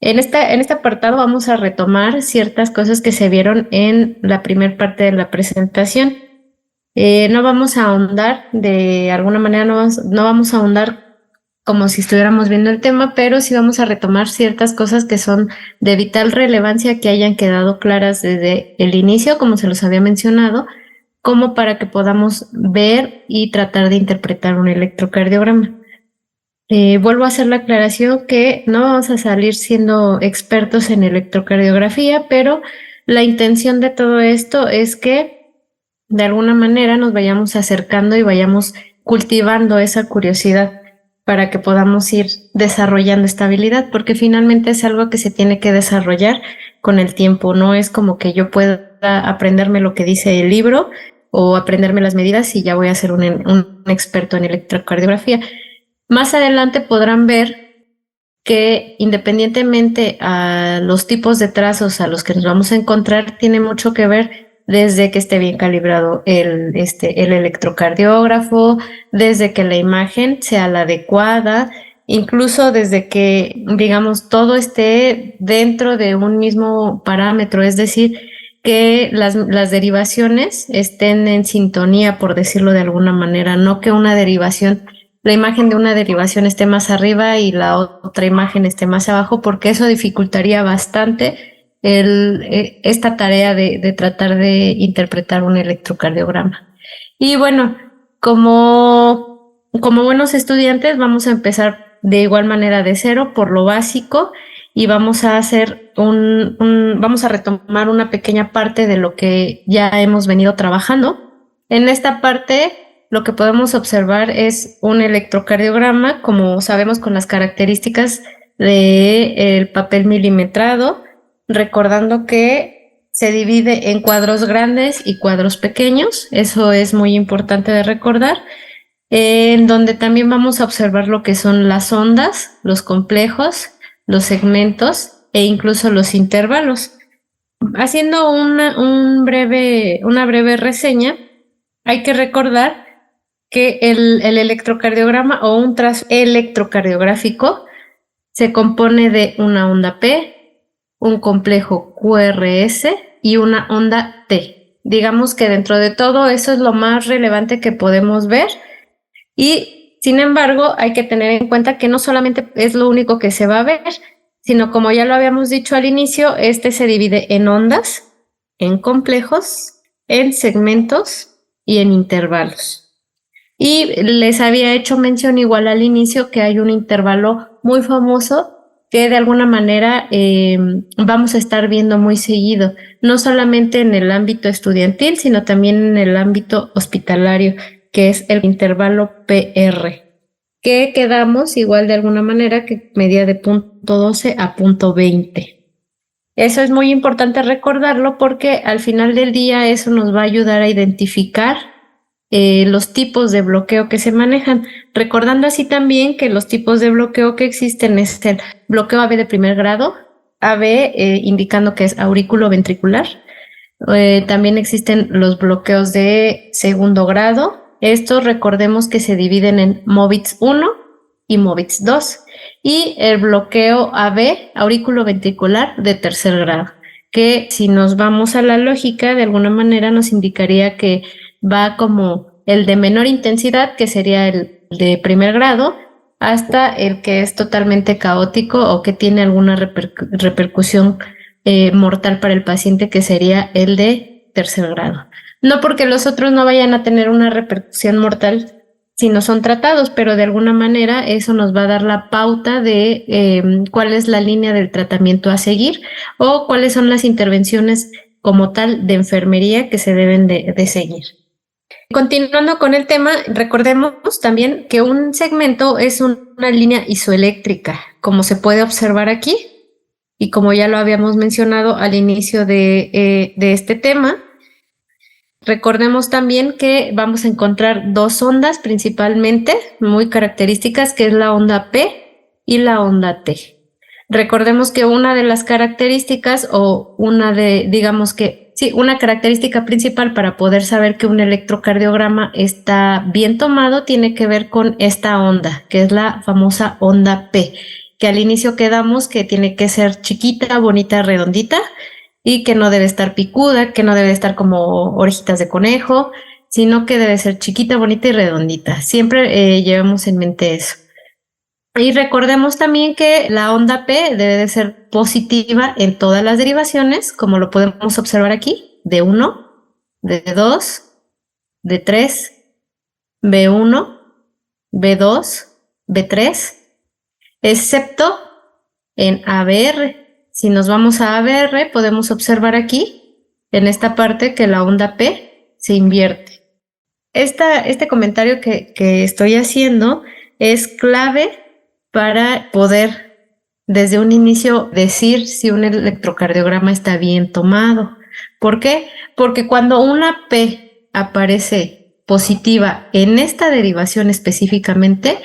En este apartado vamos a retomar ciertas cosas que se vieron en la primera parte de la presentación. No vamos a ahondar, de alguna manera no vamos a ahondar como si estuviéramos viendo el tema, pero sí vamos a retomar ciertas cosas que son de vital relevancia que hayan quedado claras desde el inicio, como se los había mencionado, como para que podamos ver y tratar de interpretar un electrocardiograma. Vuelvo a hacer la aclaración que no vamos a salir siendo expertos en electrocardiografía, pero la intención de todo esto es que de alguna manera nos vayamos acercando y vayamos cultivando esa curiosidad para que podamos ir desarrollando esta habilidad, porque finalmente es algo que se tiene que desarrollar con el tiempo. No es como que yo pueda aprenderme lo que dice el libro o aprenderme las medidas y ya voy a ser un experto en electrocardiografía. Más adelante podrán ver que independientemente a los tipos de trazos a los que nos vamos a encontrar, tiene mucho que ver desde que esté bien calibrado el electrocardiógrafo, desde que la imagen sea la adecuada, incluso desde que, digamos, todo esté dentro de un mismo parámetro, es decir, que las derivaciones estén en sintonía, por decirlo de alguna manera, no que una derivación, la imagen de una derivación esté más arriba y la otra imagen esté más abajo, porque eso dificultaría bastante esta tarea de tratar de interpretar un electrocardiograma. Y bueno, como buenos estudiantes vamos a empezar de igual manera de cero por lo básico y vamos a hacer vamos a retomar una pequeña parte de lo que ya hemos venido trabajando. En esta parte lo que podemos observar es un electrocardiograma, como sabemos, con las características del papel milimetrado, recordando que se divide en cuadros grandes y cuadros pequeños. Eso es muy importante de recordar, en donde también vamos a observar lo que son las ondas, los complejos, los segmentos e incluso los intervalos. Haciendo una breve reseña, hay que recordar que el electrocardiograma o un trazo electrocardiográfico se compone de una onda P, un complejo QRS y una onda T. Digamos que dentro de todo eso es lo más relevante que podemos ver, y sin embargo hay que tener en cuenta que no solamente es lo único que se va a ver, sino, como ya lo habíamos dicho al inicio, se divide en ondas, en complejos, en segmentos y en intervalos. Y les había hecho mención igual al inicio que hay un intervalo muy famoso que de alguna manera vamos a estar viendo muy seguido, no solamente en el ámbito estudiantil, sino también en el ámbito hospitalario, que es el intervalo PR, que quedamos igual de alguna manera que medía de punto 12 a punto 20. Eso es muy importante recordarlo porque al final del día eso nos va a ayudar a identificar los tipos de bloqueo que se manejan, recordando así también que los tipos de bloqueo que existen es el bloqueo AB de primer grado, AB indicando que es aurículo-ventricular. También existen los bloqueos de segundo grado. Estos, recordemos que se dividen en MOVITS 1 y MOVITS 2. Y el bloqueo AB, aurículo-ventricular, de tercer grado, que si nos vamos a la lógica, de alguna manera nos indicaría que va como el de menor intensidad, que sería el de primer grado, hasta el que es totalmente caótico o que tiene alguna repercusión mortal para el paciente, que sería el de tercer grado. No porque los otros no vayan a tener una repercusión mortal si no son tratados, pero de alguna manera eso nos va a dar la pauta de cuál es la línea del tratamiento a seguir o cuáles son las intervenciones como tal de enfermería que se deben de seguir. Continuando con el tema, recordemos también que un segmento es una línea isoeléctrica, como se puede observar aquí, y como ya lo habíamos mencionado al inicio de este tema. Recordemos también que vamos a encontrar dos ondas principalmente muy características, que es la onda P y la onda T. Recordemos que una de las características o una característica principal para poder saber que un electrocardiograma está bien tomado tiene que ver con esta onda, que es la famosa onda P, que al inicio quedamos que tiene que ser chiquita, bonita, redondita y que no debe estar picuda, que no debe estar como orejitas de conejo, sino que debe ser chiquita, bonita y redondita. Siempre llevemos en mente eso. Y recordemos también que la onda P debe de ser positiva en todas las derivaciones, como lo podemos observar aquí, de 1, de 2, de 3, B1, B2, B3, excepto en ABR. Si nos vamos a ABR, podemos observar aquí, en esta parte, que la onda P se invierte. Este comentario que estoy haciendo es clave para poder desde un inicio decir si un electrocardiograma está bien tomado. ¿Por qué? Porque cuando una P aparece positiva en esta derivación específicamente,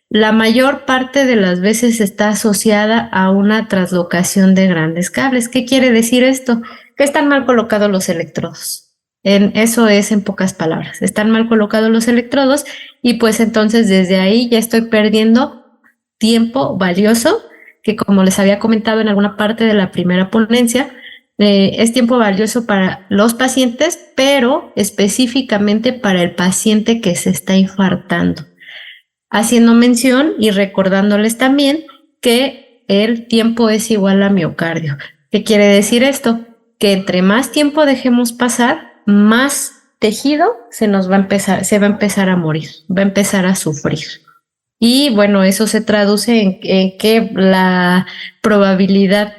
la mayor parte de las veces está asociada a una translocación de grandes cables. ¿Qué quiere decir esto? Que están mal colocados los electrodos. Eso es en pocas palabras. Están mal colocados los electrodos y pues entonces desde ahí ya estoy perdiendo tiempo valioso, que como les había comentado en alguna parte de la primera ponencia, es tiempo valioso para los pacientes, pero específicamente para el paciente que se está infartando. Haciendo mención y recordándoles también que el tiempo es igual a miocardio. ¿Qué quiere decir esto? Que entre más tiempo dejemos pasar, más tejido se va a empezar a morir, va a empezar a sufrir. Y bueno, eso se traduce en que la probabilidad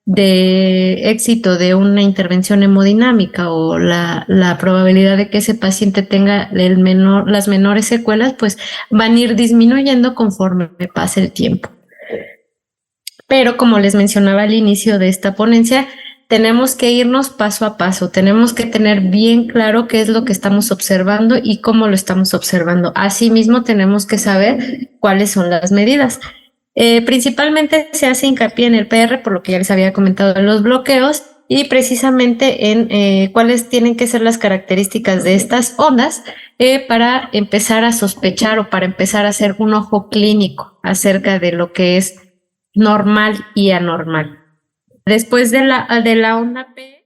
de éxito de una intervención hemodinámica o la probabilidad de que ese paciente tenga las menores secuelas, pues van a ir disminuyendo conforme pase el tiempo. Pero como les mencionaba al inicio de esta ponencia, tenemos que irnos paso a paso, tenemos que tener bien claro qué es lo que estamos observando y cómo lo estamos observando. Asimismo, tenemos que saber cuáles son las medidas. Principalmente se hace hincapié en el PR, por lo que ya les había comentado en los bloqueos, y precisamente en cuáles tienen que ser las características de estas ondas para empezar a sospechar o para empezar a hacer un ojo clínico acerca de lo que es normal y anormal. Después de la onda P